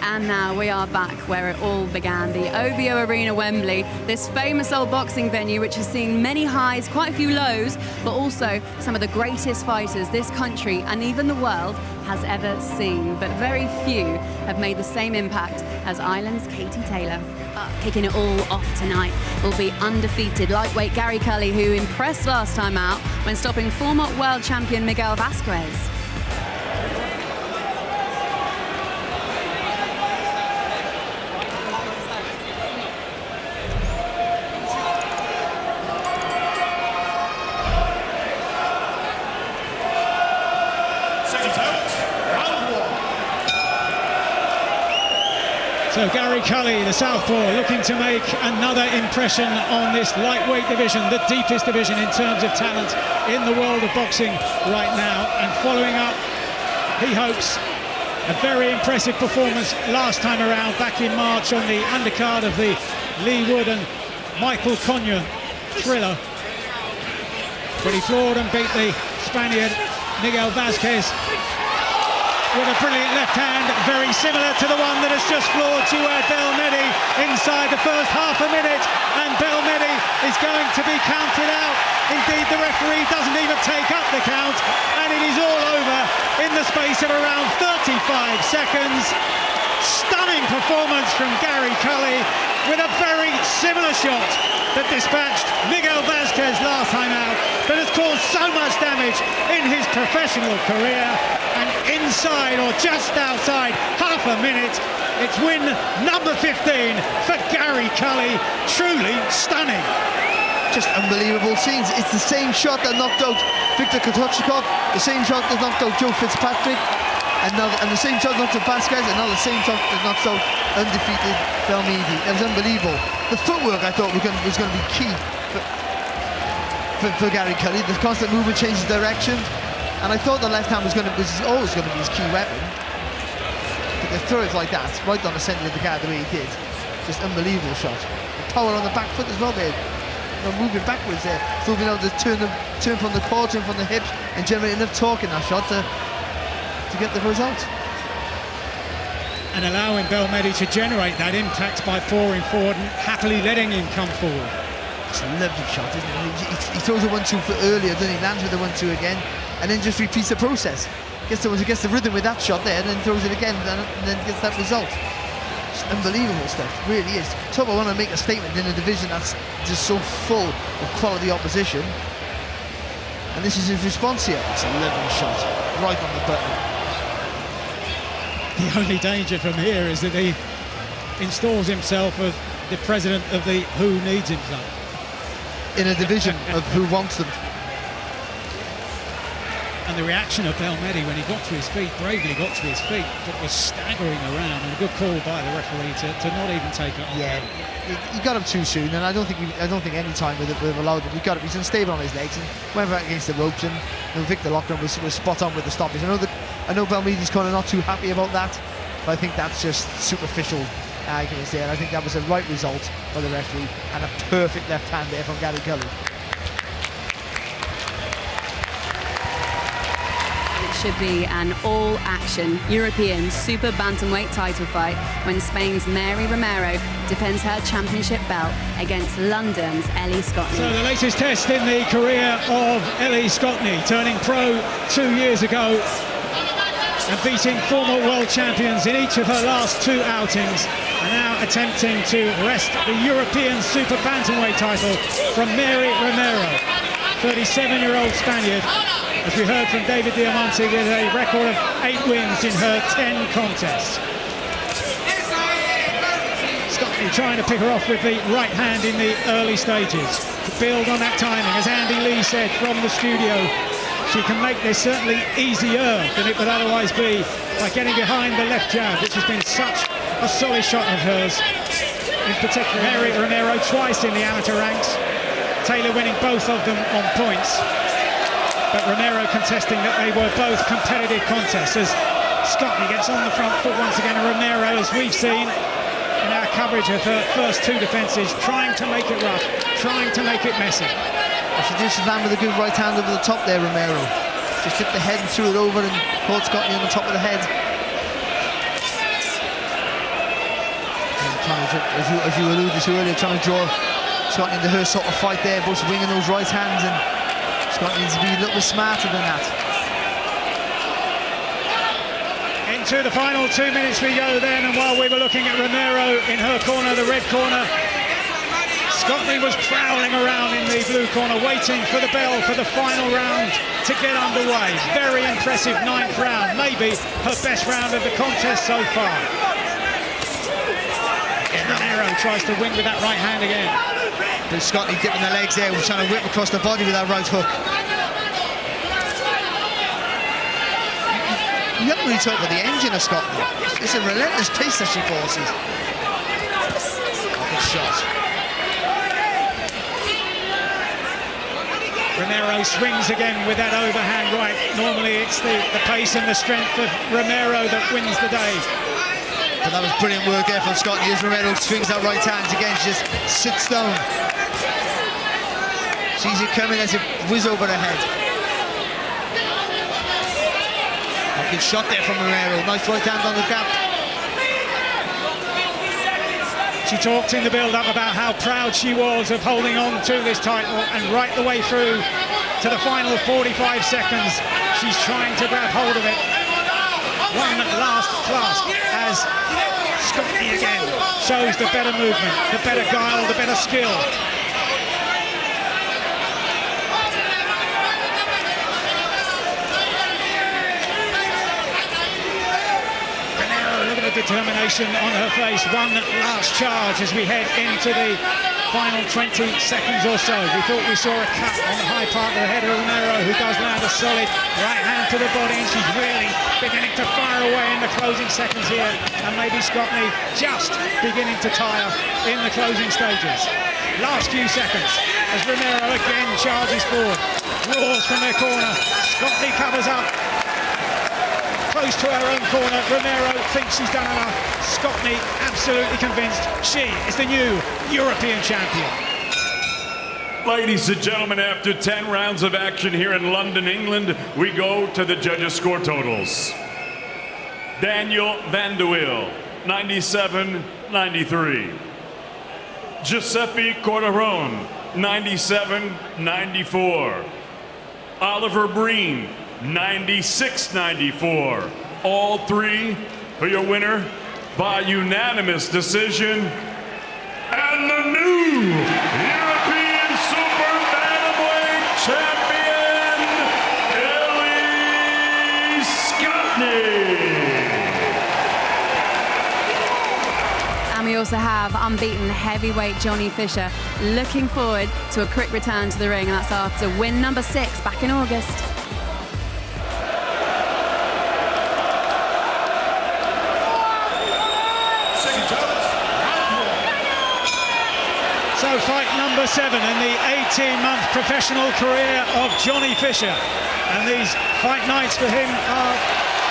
And now we are back where it all began, the OVO Arena, Wembley, this famous old boxing venue which has seen many highs, quite a few lows, but also some of the greatest fighters this country and even the world has ever seen. But very few have made the same impact as Ireland's Katie Taylor. Kicking it all off tonight will be undefeated lightweight Gary Cully, who impressed last time out when stopping former world champion Miguel Vasquez. So Gary Cully, the southpaw, looking to make another impression on this lightweight division, the deepest division in terms of talent in the world of boxing right now. And following up, he hopes, a very impressive performance last time around, back in March on the undercard of the Lee Wood and Michael Conyers thriller. But he floored and beat the Spaniard Miguel Vasquez with a brilliant left hand, very similar to the one that has just floored Juad Belmedi inside the first half a minute, and Belmedi is going to be counted out. Indeed, the referee doesn't even take up the count, and it is all over in the space of around 35 seconds. Stunning performance from Gary Cully with a very similar shot that dispatched Miguel Vasquez last time out, but has caused so much damage in his professional career. And inside, or just outside, half a minute, it's win number 15 for Gary Cully. Truly stunning. Just unbelievable scenes. It's the same shot that knocked out Viktor Kotochikov, the same shot that knocked out Joe Fitzpatrick, and the same shot knocked out Vasquez, and now the same shot that knocked out undefeated Belmedi. It was unbelievable. The footwork, I thought, was going to be key for Gary Cully. The constant movement, changes direction. And I thought the left hand was always going to be his key weapon. But to throw it like that, right down the centre of the guard the way he did, just unbelievable shot. The power on the back foot as well there. Moving backwards there, still being able to turn from the core, turn from the hips, and generate enough torque in that shot to get the result. And allowing Belmedi to generate that impact by pouring forward and happily letting him come forward. It's a lovely shot, isn't it? He throws a 1-2 for earlier, then he lands with a 1-2 again, and then just repeats the process. Gets the rhythm with that shot there, and then throws it again, and then gets that result. It's unbelievable stuff, really is. So I want to make a statement in a division that's just so full of quality opposition. And this is his response here. It's a lovely shot, right on the button. The only danger from here is that he installs himself as the president of the Who Needs Himself. In a division of who wants them. And the reaction of Belmedi when he got to his feet, bravely got to his feet, but was staggering around, and a good call by the referee to not even take it on. Yeah, he got him too soon, and I don't think any time with him allowed him. He's unstable on his legs and went back against the ropes, and Victor Loughran was spot on with the stoppage. I know Belmedi's kind of not too happy about that, but I think that's just superficial arguments there. I think that was a right result by the referee, and a perfect left hand there from Gary Cully. Should be an all-action European super bantamweight title fight when Spain's Mary Romero defends her championship belt against London's Ellie Scotney. So the latest test in the career of Ellie Scotney, turning pro 2 years ago and beating former world champions in each of her last 2 outings, and now attempting to wrest the European super bantamweight title from Mary Romero, 37-year-old Spaniard, as we heard from David Diamante, with a record of 8 wins in her 10 contests. Scotney trying to pick her off with the right hand in the early stages. To build on that timing, as Andy Lee said from the studio, she can make this certainly easier than it would otherwise be by getting behind the left jab, which has been such a solid shot of hers. In particular, Mary Romero twice in the amateur ranks, Taylor winning both of them on points. But Romero contesting that they were both competitive contests, as Scotney gets on the front foot once again, and Romero, as we've seen in our coverage of her first 2 defences, trying to make it rough, trying to make it messy. Well, she just landed with a good right hand over the top there, Romero. Just tipped the head and threw it over and caught Scotney on the top of the head. as you alluded to earlier, trying to draw Scotland into her sort of fight there, both winging those right hands, and Scotland needs to be a little bit smarter than that. Into the final 2 minutes we go then, and while we were looking at Romero in her corner, the red corner, Scotland was prowling around in the blue corner, waiting for the bell for the final round to get underway. Very impressive 9th round, maybe her best round of the contest so far. Romero tries to win with that right hand again. But Scotland dipping the legs there, trying to whip across the body with that right hook. You haven't really talked about the engine of Scotland. It's a relentless pace that she forces. Good shot. Romero swings again with that overhand right. Normally it's the pace and the strength of Romero that wins the day. But that was brilliant work there from Scotland. As Romero swings that right hand again, she just sits down. Sees it coming as it whiz over her head. A good shot there from Romero. Nice right hand on the gap. She talked in the build-up about how proud she was of holding on to this title, and right the way through to the final 45 seconds, she's trying to grab hold of it. One last clasp as Scotty again shows the better movement, the better guile, the better skill. Determination on her face. One last charge as we head into the final 20 seconds or so. We thought we saw a cut on the high part of the head of Romero, who does land a solid right hand to the body, and she's really beginning to fire away in the closing seconds here, and maybe Scotland just beginning to tire in the closing stages. Last few seconds as Romero again charges forward, roars from their corner. Scotland covers up close to her own corner. Romero thinks she's done enough. Scotland absolutely convinced she is the new European champion. Ladies and gentlemen, after 10 rounds of action here in London, England, we go to the judges' score totals. Daniel Van de Wiel, 97-93. Giuseppe Corderone, 97-94. Oliver Breen, 96-94. All three for your winner by unanimous decision. And the new European Super Bantamweight Champion, Ellie Scotney. And we also have unbeaten heavyweight Johnny Fisher looking forward to a quick return to the ring, and that's after win number 6 back in August. So fight number 7 in the 18-month professional career of Johnny Fisher. And these fight nights for him are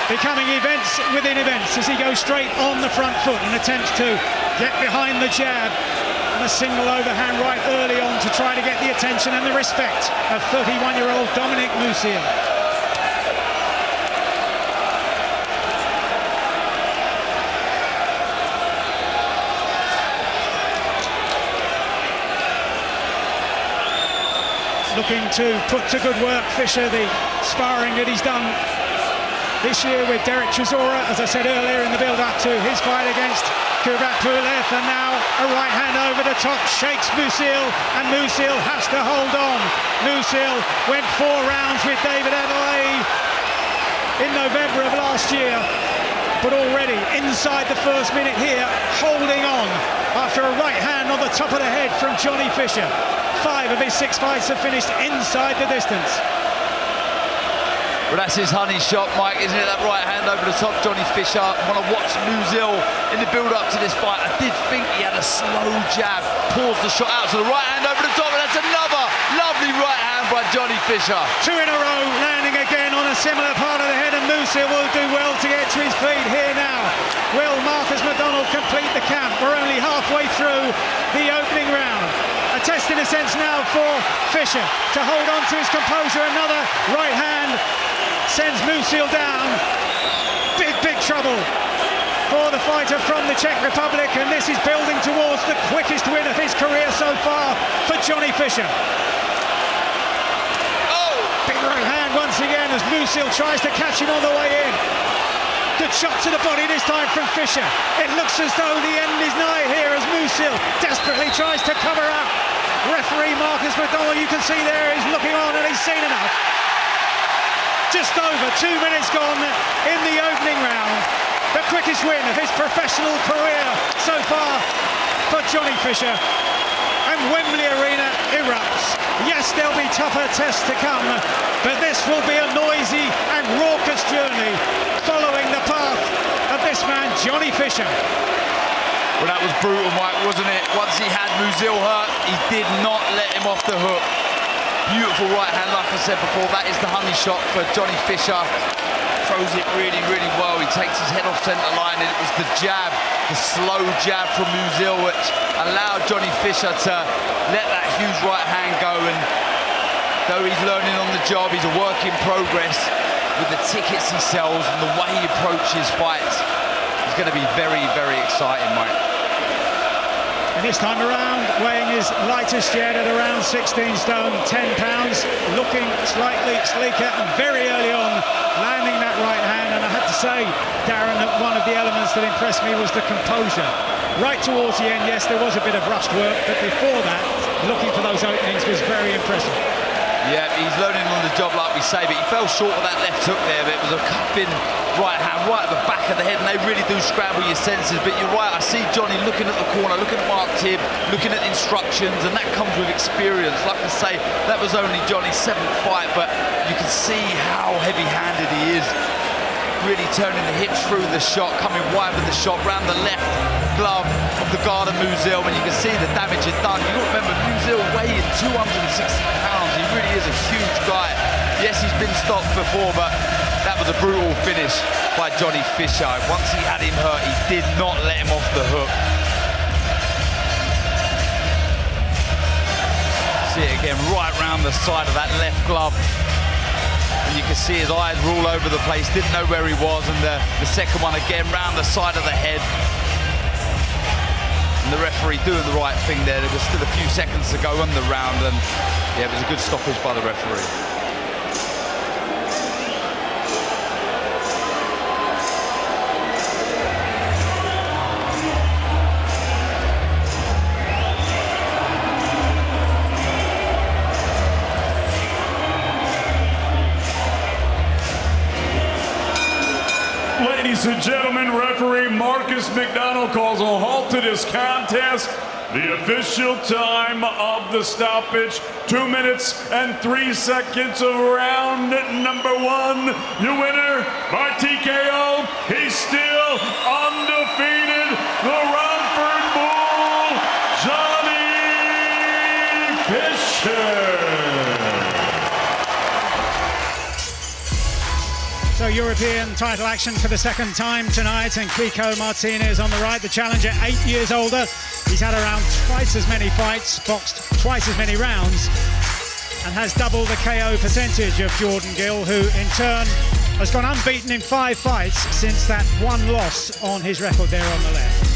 becoming events within events as he goes straight on the front foot and attempts to get behind the jab and a single overhand right early on to try to get the attention and the respect of 31-year-old Dominic Musil. Looking to put to good work Fisher, the sparring that he's done this year with Derek Chisora, as I said earlier, in the build-up to his fight against Kubrat Pulev, and now a right hand over the top shakes Musil, and Musil has to hold on. Musil went 4 rounds with David Adelaide in November of last year, but already inside the first minute here, holding on after a right hand on the top of the head from Johnny Fisher. 5 of his 6 fights have finished inside the distance. Well, that's his honey shot, Mike, isn't it? That right hand over the top, Johnny Fisher. When I watched Musil in the build-up to this fight, I did think he had a slow jab, paused the shot out to the right hand over the top, and that's another lovely right hand by Johnny Fisher. 2 in a row, landing again on a similar part of the head, and Musil will do well to get to his feet here now. Will Marcus McDonald complete the count? We're only halfway through the opening round. A test in a sense now for Fisher to hold on to his composure. Another right hand sends Musil down. Big trouble for the fighter from the Czech Republic, and this is building towards the quickest win of his career so far for Johnny Fisher. Big right hand once again as Musil tries to catch him on the way in. Good shot to the body this time from Fisher. It looks as though the end is nigh here as Musil desperately tries to cover up. Referee Marcus McDonald, you can see there, he's looking on and he's seen enough. Just over 2 minutes gone in the opening round. The quickest win of his professional career so far for Johnny Fisher. And Wembley Arena erupts. Yes, there'll be tougher tests to come, but this will be a noisy and raucous journey following the path of this man, Johnny Fisher. Well, that was brutal, Mike, wasn't it? Once he had Musil hurt, he did not let him off the hook. Beautiful right hand, like I said before. That is the honey shot for Johnny Fisher. Throws it really, really well. He takes his head off centre line, and it was the jab, the slow jab from Musil, which allowed Johnny Fisher to let that huge right hand go. And though he's learning on the job, he's a work in progress. With the tickets he sells and the way he approaches fights, it's going to be very, very exciting, Mike. And this time around, weighing his lightest yet at around 16 stone, 10 pounds, looking slightly sleeker and very early on landing that right hand. And I have to say, Darren, that one of the elements that impressed me was the composure. Right towards the end, yes, there was a bit of rushed work, but before that, looking for those openings was very impressive. Yeah, he's learning on the job, like we say, but he fell short of that left hook there. But it was a cuffing right hand right at the back of the head, and they really do scramble your senses. But you're right, I see Johnny looking at the corner, looking at Mark Tibb, looking at instructions, and that comes with experience. Like I say, that was only Johnny's 7th fight, but you can see how heavy-handed he is. Really turning the hips through the shot, coming wide with the shot, round the left glove of the guard of Musil, and you can see the damage it's done. You've got to remember, Musil weighing 260 pounds. He really is a huge guy. Yes, he's been stopped before, but that was a brutal finish by Johnny Fisher. Once he had him hurt, he did not let him off the hook. See it again, right round the side of that left glove. And you can see his eyes were all over the place, didn't know where he was, and the second one again round the side of the head. And the referee doing the right thing there. There was still a few seconds to go on the round, and yeah, it was a good stoppage by the referee. Ladies and gentlemen, referee Marcus McDonald calls a halt to this contest. The official time of the stoppage, 2 minutes and 3 seconds of round number 1. Your winner by TKO, he's still undefeated, the Romford Bull, Johnny Fisher. So European title action for the second time tonight, and Kiko Martinez on the right, the challenger, 8 years older. He's had around twice as many fights, boxed twice as many rounds, and has double the KO percentage of Jordan Gill, who in turn has gone unbeaten in 5 fights since that one loss on his record there on the left.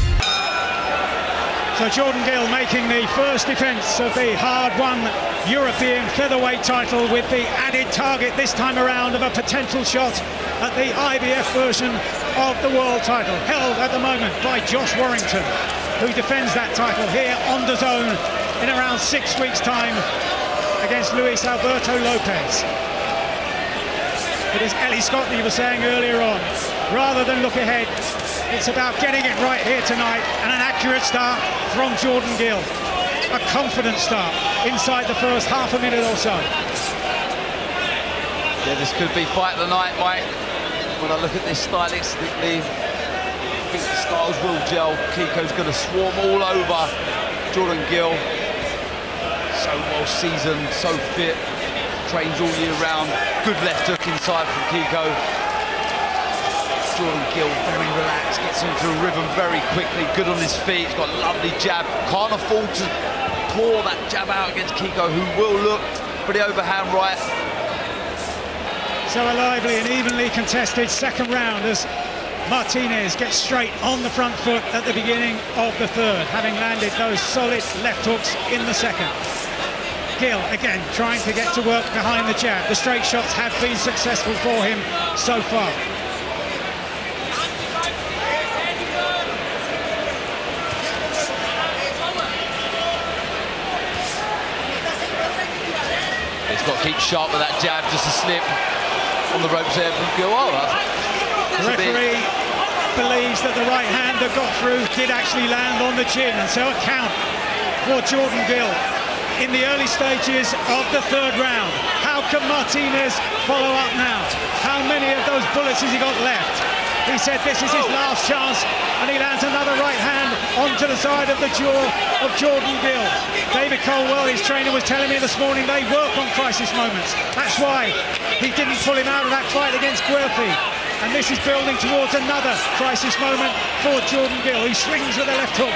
So Jordan Gill making the first defence of the hard-won European featherweight title, with the added target this time around of a potential shot at the IBF version of the world title, held at the moment by Josh Warrington, who defends that title here on DAZN in around 6 weeks' time against Luis Alberto Lopez. It is Ellie Scott that you were saying earlier on. Rather than look ahead, it's about getting it right here tonight, and an accurate start from Jordan Gill. A confident start inside the first half a minute or so. Yeah, this could be fight of the night, Mike. When I look at this stylistically, I think the styles will gel. Kiko's going to swarm all over Jordan Gill. So well seasoned, so fit, trains all year round. Good left hook inside from Kiko. Jordan Gill very relaxed, gets into a rhythm very quickly, good on his feet, he's got a lovely jab, can't afford to pour that jab out against Kiko, who will look pretty overhand right. So a lively and evenly contested second round as Martinez gets straight on the front foot at the beginning of the third, having landed those solid left hooks in the second. Gill again trying to get to work behind the jab. The straight shots have been successful for him so far. He's got to keep sharp with that jab, just a slip on the ropes there from Gill. Oh, the referee believes that the right hand that got through did actually land on the chin, and so a count for Jordan Gill in the early stages of the third round. How can Martinez follow up now? How many of those bullets has he got left? He said this is his last chance, and he lands another right hand onto the side of the jaw of Jordan Gill. David Colwell, his trainer, was telling me this morning they work on crisis moments. That's why he didn't pull him out of that fight against Guelfi. And this is building towards another crisis moment for Jordan Gill. He swings with the left hook.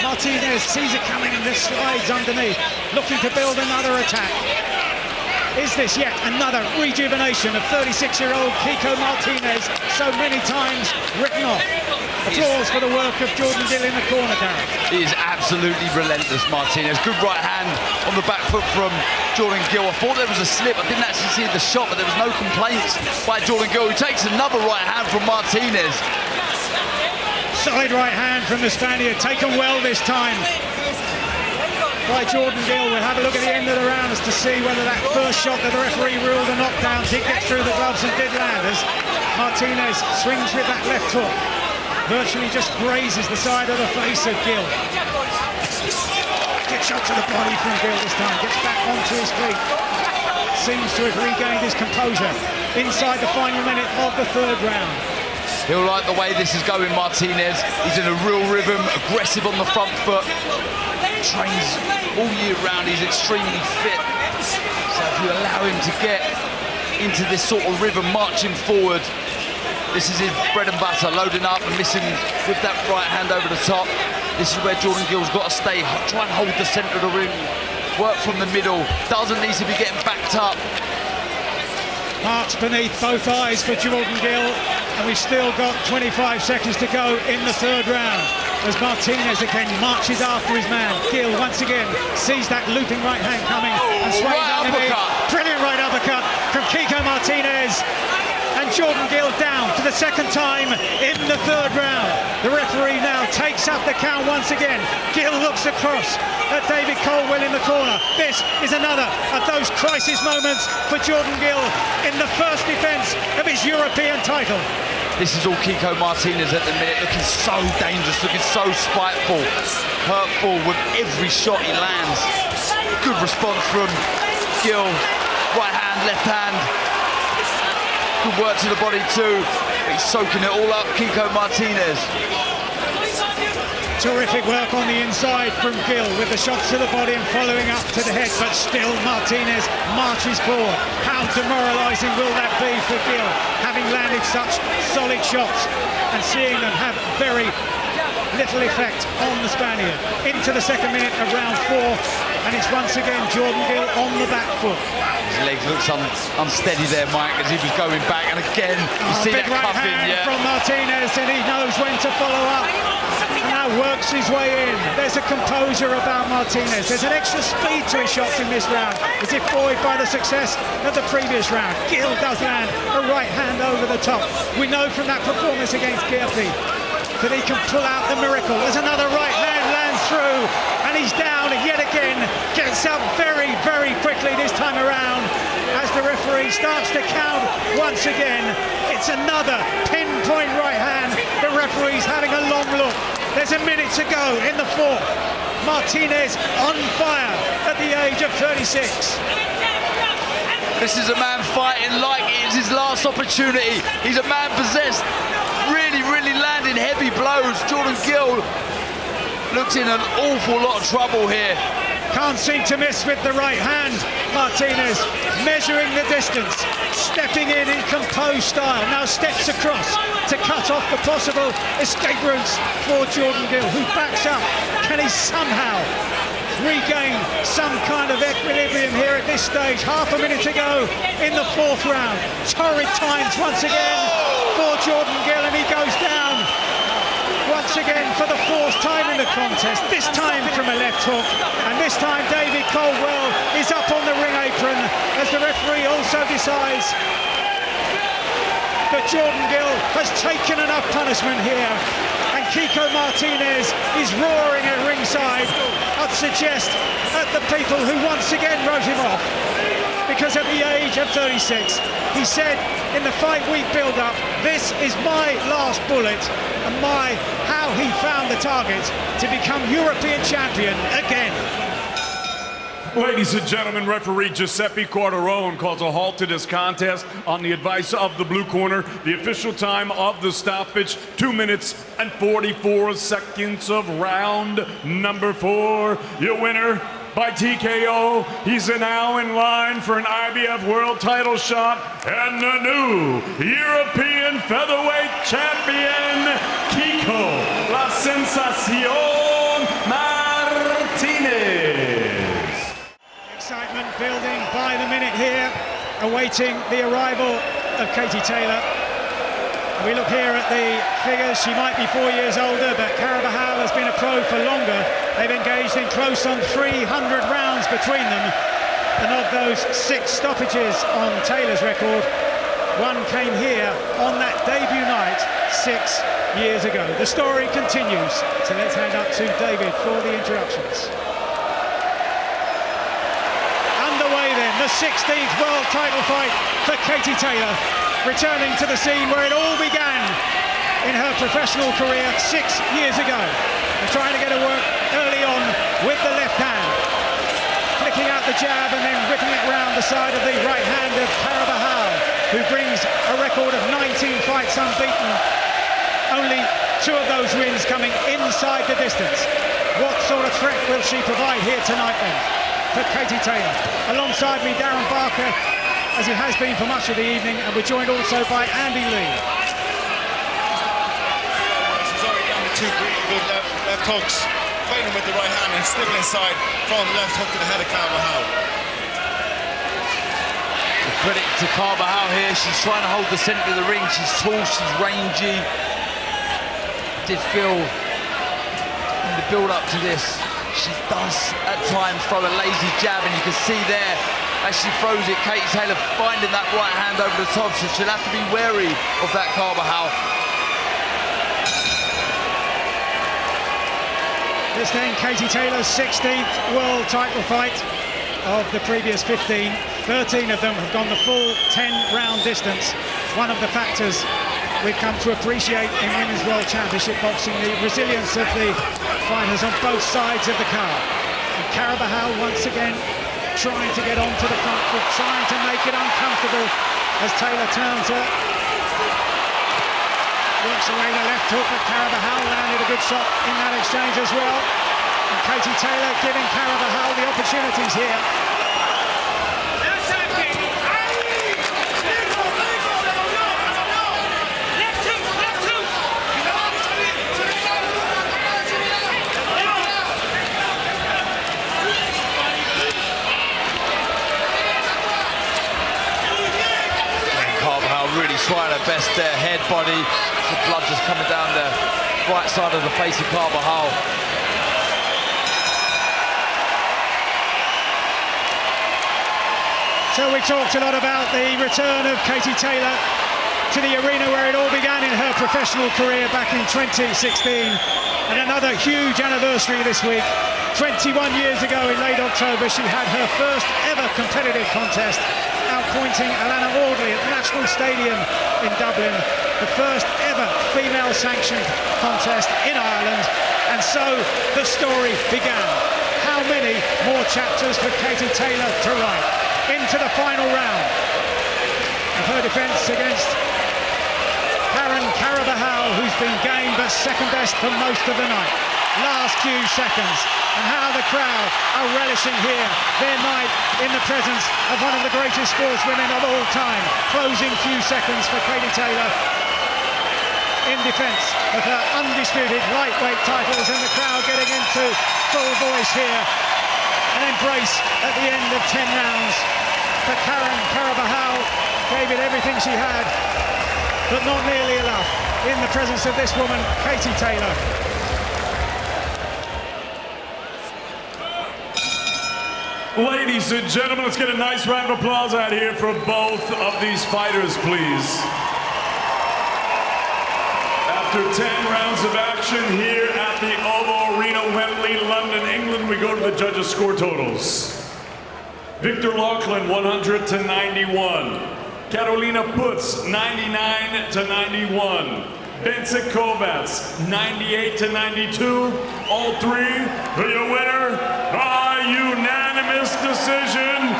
Martinez sees it coming and just slides underneath, looking to build another attack. Is this yet another rejuvenation of 36-year-old Kiko Martinez, so many times written off? Applause for the work of Jordan Gill in the corner, Darren. He is absolutely relentless, Martinez. Good right hand on the back foot from Jordan Gill. I thought there was a slip. I didn't actually see the shot, but there was no complaints by Jordan Gill, who takes another right hand from Martinez. Solid right hand from the Spaniard, taken well this time by Jordan Gill. We'll have a look at the end of the round as to see whether that first shot that the referee ruled a knockdown did get through the gloves and did land, as Martinez swings with that left hook. Virtually just grazes the side of the face of Gill. Gets shot to the body from Gill this time, gets back onto his feet. Seems to have regained his composure inside the final minute of the third round. He'll like the way this is going, Martinez. He's in a real rhythm, aggressive on the front foot. Trains all year round, he's extremely fit. So if you allow him to get into this sort of rhythm, marching forward, this is his bread and butter, loading up and missing with that right hand over the top. This is where Jordan Gill's got to stay, try and hold the centre of the ring, work from the middle, doesn't need to be getting backed up. Hearts beneath both eyes for Jordan Gill, and we've still got 25 seconds to go in the third round as Martinez again marches after his man. Gill once again sees that looping right hand coming and sways right underneath. uppercut. Brilliant right uppercut from Kiko Martinez. And Jordan Gill down for the second time in the third round. The referee now takes up the count once again. Gill looks across at David Colwell in the corner. This is another of those crisis moments for Jordan Gill in the first defence of his European title. This is all Kiko Martinez at the minute, looking so dangerous, looking so spiteful, hurtful with every shot he lands. Good response from Gill. Right hand, left hand. Good work to the body too. He's soaking it all up, Kiko Martinez. Terrific work on the inside from Gill with the shots to the body and following up to the head, but still Martinez marches forward. How demoralising will that be for Gill, having landed such solid shots and seeing them have very little effect on the Spaniard. Into the second minute of round 4, and it's once again Jordan Gill on the back foot. His legs looks unsteady there, Mike, as he was going back, and again you see that right cuffing, hand from Martinez, and he knows when to follow up. And now works his way in. There's a composure about Martinez. There's an extra speed to his shots in this round, as if buoyed by the success of the previous round. Gill does land a right hand over the top. We know from that performance against Guelfi that he can pull out the miracle. There's another right hand lands through, and he's down yet again. Gets up very, very quickly this time around as the referee starts to count once again. It's another pinpoint right hand. The referee's having a long look. There's a minute to go in the fourth. Martinez on fire at the age of 36. This is a man fighting like it's his last opportunity. He's a man possessed, really, really landing heavy blows. Jordan Gill looks in an awful lot of trouble here. Can't seem to miss with the right hand. Martinez measuring the distance, stepping in composed style. Now steps across to cut off the possible escape routes for Jordan Gill, who backs up. Can he somehow regain some kind of equilibrium here at this stage? Half a minute to go in the fourth round. Torrid times once again for Jordan Gill, and he goes down once again for the fourth time in the contest, this time from a left hook, and this time David Caldwell is up on the ring apron as the referee also decides that Jordan Gill has taken enough punishment here, and Kiko Martinez is roaring at ringside. I'd suggest at the people who once again wrote him off, because at the age of 36 he said in the 5-week build-up, this is my last bullet, and how he found the target to become European champion again. Ladies and gentlemen, referee Giuseppe Corderone calls a halt to this contest on the advice of the blue corner. The official time of the stoppage, 2 minutes and 44 seconds of round number 4. Your winner by TKO. He's now in line for an IBF world title shot and the new European featherweight champion, Kiko La Sensación Martinez. Excitement building by the minute here, awaiting the arrival of Katie Taylor. We look here at the figures. She might be 4 years older, but Carabajal has been a pro for longer. They've engaged in close on 300 rounds between them, and of those 6 stoppages on Taylor's record, 1 came here on that debut night 6 years ago. The story continues, so let's hand up to David for the introductions. Underway then, the 16th world title fight for Katie Taylor, returning to the scene where it all began in her professional career 6 years ago, and trying to get her work early on with the left hand, flicking out the jab and then whipping it round the side of the right hand of Carabajal, who brings a record of 19 fights unbeaten, only 2 of those wins coming inside the distance. What sort of threat will she provide here tonight then for Katie Taylor? Alongside me, Darren Barker, as he has been for much of the evening, and we're joined also by Andy Lee. She's already done the 2 really good left hooks, fighting with the right hand and still inside from the left hook to the head of Carabajal. The credit to Carabajal here, she's trying to hold the centre of the ring, she's tall, she's rangy. Did feel in the build-up to this, she does at times throw a lazy jab, and you can see there, as she throws it, Katie Taylor finding that right hand over the top, so she'll have to be wary of that Carabajal. This then Katie Taylor's 16th world title fight of the previous 15. 13 of them have gone the full 10-round distance. One of the factors we've come to appreciate in Women's World Championship boxing, the resilience of the fighters on both sides of the card. And Carabajal once again trying to get onto the front foot, trying to make it uncomfortable as Taylor turns her. Works away the left hook, but Carabajal landed a good shot in that exchange as well. And Katie Taylor giving Carabajal the opportunities here. Really trying her best there, head, body. The blood just coming down the right side of the face of Carabajal. So we talked a lot about the return of Katie Taylor to the arena where it all began in her professional career back in 2016. And another huge anniversary this week. 21 years ago in late October, she had her first ever competitive contest, outpointing Alana Audley at the National Stadium in Dublin, the first ever female sanctioned contest in Ireland, and so the story began. How many more chapters for Katie Taylor to write? Into the final round of her defence against Karen Carabajal, who's been game but second best for most of the night. Last few seconds, and how the crowd are relishing here their night in the presence of one of the greatest sportswomen of all time. Closing few seconds for Katie Taylor in defence of her undisputed lightweight titles, and the crowd getting into full voice here. An embrace at the end of 10 rounds. But Karen Carabajal gave it everything she had. but not nearly enough in the presence of this woman, Katie Taylor. Ladies and gentlemen, let's get a nice round of applause out here for both of these fighters, please. After 10 rounds of action here at the Oval Arena, Wembley, London, England, we go to the judges' score totals. Victor Laughlin, 100-91. Carolina Putz, 99-91. Benson Kovats, 98-92. All three for your winner by unanimous decision.